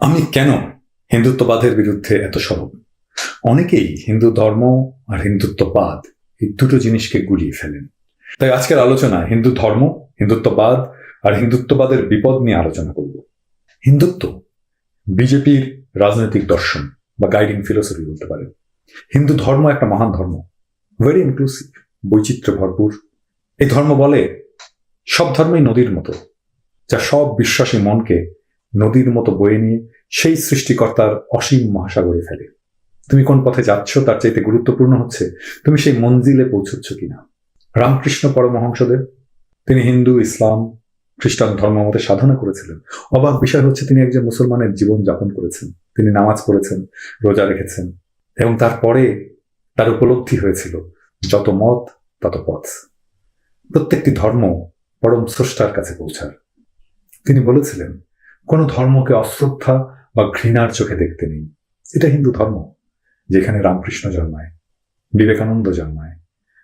আমি কেন হিন্দুত্ববাদের বিরুদ্ধে এত সরব? অনেকেই হিন্দু ধর্ম আর হিন্দুত্ববাদ এই দুটো জিনিসকে গুলিয়ে ফেলেন। তাই আজকের আলোচনা হিন্দু ধর্ম, হিন্দুত্ববাদ আর হিন্দুত্ববাদের বিপদ নিয়ে আলোচনা করব। হিন্দুত্ব বিজেপির রাজনৈতিক দর্শন বা গাইডিং ফিলোসফি বলতে পারেন। হিন্দু ধর্ম একটা মহান ধর্ম, ভেরি ইনক্লুসিভ, বৈচিত্র্য ভরপুর। এই ধর্ম বলে সব ধর্মই নদীর মতো, যা সব বিশ্বাসী মনকে নদীর মতো বয়ে নিয়ে সেই সৃষ্টিকর্তার অসীম মহাসাগরে ফেলে। তুমি কোন পথে যাচ্ছ তার চাইতে গুরুত্বপূর্ণ হচ্ছে তুমি সেই মঞ্জিলে পৌঁছচ্ছ কিনা। রামকৃষ্ণ পরমহংসদেব, তিনি হিন্দু, ইসলাম, খ্রিস্টান ধর্ম মতে সাধনা করেছিলেন। অবাক বিষয় হচ্ছে তিনি একজন মুসলমানের জীবন যাপন করেছেন। তিনি নামাজ পড়েছেন, রোজা রেখেছেন, এবং তারপরে তার উপলব্ধি হয়েছিল যত মত তত পথ, প্রত্যেকটি ধর্ম পরম স্রষ্টার কাছে পৌঁছার। তিনি বলেছিলেন কোন ধর্মকে অশ্রদ্ধা বা ঘৃণার চোখে দেখতে নেই। এটা হিন্দু ধর্ম, যেখানে রামকৃষ্ণ জন্মায়, বিবেকানন্দ জন্মায়,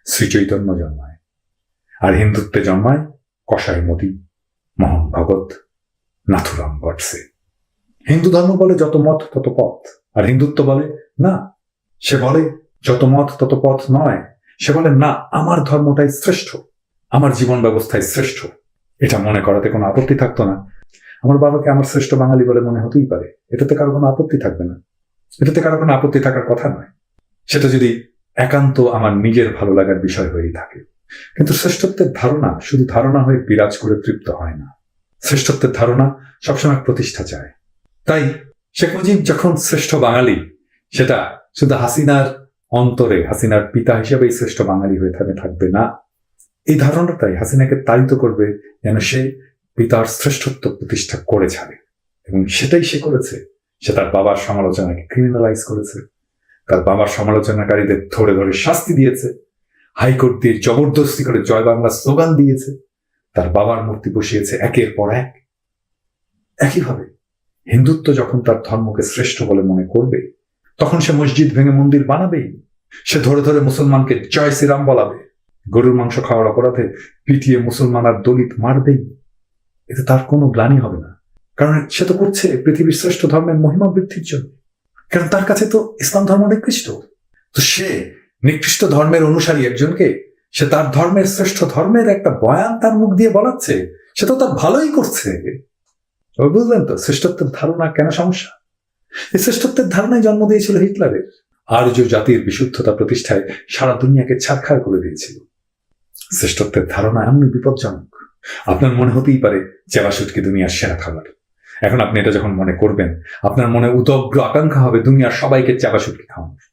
শ্রী চৈতন্য জন্মায়, আর হিন্দুত্বে জন্মায় কসাই মোদী, মোহন ভগত, নাথুরাম গডসে। হিন্দু ধর্ম বলে যত মত তত পথ, আর হিন্দুত্ব বলে না। সে বলে যত মত তত পথ নয়, সে বলে না, আমার ধর্মটাই শ্রেষ্ঠ, আমার জীবন ব্যবস্থায় শ্রেষ্ঠ। এটা মনে করাতে কোনো আপত্তি থাকতো না। আমার বাবাকে আমার শ্রেষ্ঠ বাঙালি বলে মনে হতেই পারে, এটাতে কারো কোনো আপত্তি থাকবে না, এটাতে কারো কোনো আপত্তি থাকার কথা নয়, সেটা যদি একান্ত আমার নিজের ভালো লাগার বিষয় হয়েই থাকে। কিন্তু শ্রেষ্ঠত্বের ধারণা শুধু ধারণা হয়ে বিরাজ করে তৃপ্ত হয় না। শ্রেষ্ঠত্বের ধারণা সবসময় প্রতিষ্ঠা চায়। তাই শেখ মুজিব যখন শ্রেষ্ঠ বাঙালি, সেটা শুধু হাসিনার অন্তরে হাসিনার পিতা হিসেবেই শ্রেষ্ঠ বাঙালি হয়ে থাকবে না। এই ধারণাটাই হাসিনাকে তাড়িত করবে যেন সে পিতার শ্রেষ্ঠত্ব প্রতিষ্ঠা করে ছাড়ে, এবং সেটাই সে করেছে। সে তার বাবার সমালোচনাকে ক্রিমিনালাইজ করেছে, তার বাবার সমালোচনাকারীদের ধরে ধরে শাস্তি দিয়েছে, হাইকোর্ট দিয়ে জবরদস্তি করে জয় বাংলা স্লোগান দিয়েছে, তার বাবার মূর্তি বসিয়েছে একের পর এক। একইভাবে হিন্দুত্ব যখন তার ধর্মকে শ্রেষ্ঠ বলে মনে করবে, তখন সে মসজিদ ভেঙে মন্দির বানাবেই। সে ধরে ধরে মুসলমানকে জয় শ্রীরাম বলাবে, গরুর মাংস খাওয়ার অপরাধে পিটিয়ে মুসলমান আর দলিত মারবেই। এতে তার কোনো গ্লানি হবে না, কারণ সে তো করছে পৃথিবীর শ্রেষ্ঠ ধর্মের মহিমা বৃদ্ধির জন্য। কারণ তার কাছে তো ইসলাম ধর্ম নিকৃষ্ট। তো সে নিকৃষ্ট ধর্মের অনুসারী একজনকে সে তার ধর্মের শ্রেষ্ঠ ধর্মের একটা বয়ান তার মুখ দিয়ে বলাচ্ছে, সে তো তার ভালোই করছে। বুঝলেন তো শ্রেষ্ঠত্বের ধারণা কেন সমস্যা? এই শ্রেষ্ঠত্বের ধারণায় জন্ম দিয়েছিল হিটলারের। আর্য জাতির বিশুদ্ধতা প্রতিষ্ঠায় সারা দুনিয়াকে ছারখার করে দিয়েছিল। শ্রেষ্ঠত্বের ধারণা এমনি বিপজ্জনক। আপনার মনে হতেই পারে চেবা শুটকি দুনিয়ার সেরা খাবার। এখন আপনি এটা যখন মনে করবেন, আপনার মনে উদগ্র আকাঙ্ক্ষা হবে দুনিয়ার সবাইকে চেবা শুটকি খাওয়ানোর।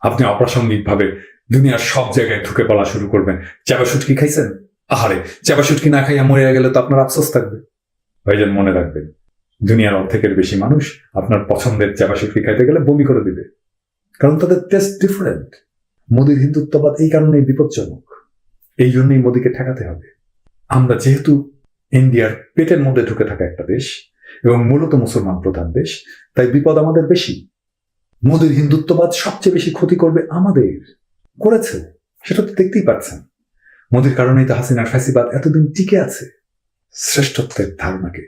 আপনি অপ্রাসঙ্গিক ভাবে দুনিয়ার সব জায়গায় ঢুকে পড়া শুরু করবেন। চেবা শুটকি খাইছেন? আহারে, চেবা শুটকি না খাইয়া মরে গেলে তো আপনার আফসোস থাকবে। ভাইজান, মনে রাখবেন, দুনিয়ার অর্ধেকের বেশি মানুষ আপনার পছন্দের চেবা শুটকি খাইতে গেলে বমি করে দিবে, কারণ তাদের টেস্ট ডিফারেন্ট। মোদীর হিন্দুত্ববাদ এই কারণেই বিপজ্জনক। এই জন্যই মোদীকে ঠেকাতে হবে। আমরা যেহেতু ইন্ডিয়ার পেটের মধ্যে ঢুকে থাকা একটা দেশ এবং মূলত মুসলমান প্রধান দেশ, তাই বিপদ আমাদের বেশি। মোদীর হিন্দুত্ববাদ সবচেয়ে বেশি ক্ষতি করবে আমাদের, করেছে, সেটা তো দেখতেই পাচ্ছেন। মোদীর কারণেই তো হাসিনার ফ্যাসিবাদ এতদিন টিকে আছে। শ্রেষ্ঠত্বের ধারণাকে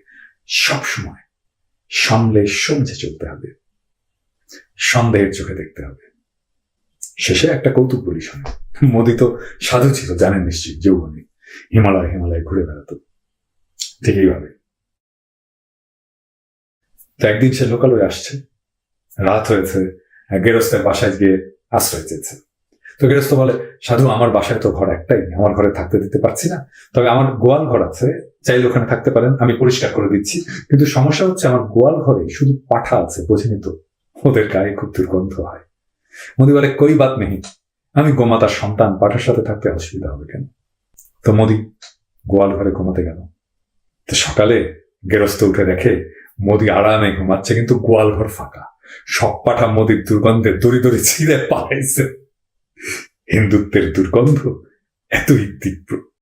সবসময় সামলে সমঝে চলতে হবে, সন্দেহের চোখে দেখতে হবে। শেষে একটা কৌতুক বলি শোনে। মোদী তো সাধু ছিল, জানেন নিশ্চয়ই, যৌবনে হিমালয় ঘুরে বেড়াতো। ঠিক এইভাবে তো একদিন সে লোকালয়ে আসছে, রাত হয়েছে, গেরস্তের বাসায় গিয়ে আশ্রয় চেয়েছে। তো গেরস্ত বলে, সাধু, আমার বাসায় তো ঘর একটাই, আমার ঘরে থাকতে দিতে পারছি না, তবে আমার গোয়াল ঘর আছে, চাইলে ওখানে থাকতে পারেন, আমি পরিষ্কার করে দিচ্ছি। কিন্তু সমস্যা হচ্ছে আমার গোয়াল ঘরে শুধু পাঠা আছে, বোঝেনি তো, ওদের গায়ে খুব দুর্গন্ধ হয়। মোদী বলে, কই বাত নেই, আমি গোমাতার সন্তান, পাঠার সাথে থাকতে অসুবিধা হবে কেন? তো মোদী গোয়াল ঘরে ঘুমাতে গেল। তো সকালে গেরস্ত উঠে দেখে মোদী আরামে ঘুমাচ্ছে, কিন্তু গোয়াল ঘর ফাঁকা। সব পাঠা মোদীর দুর্গন্ধে দড়ি দড়ি ছিঁড়ে পালাইছে। হিন্দুত্বের দুর্গন্ধ এতই তীব্র।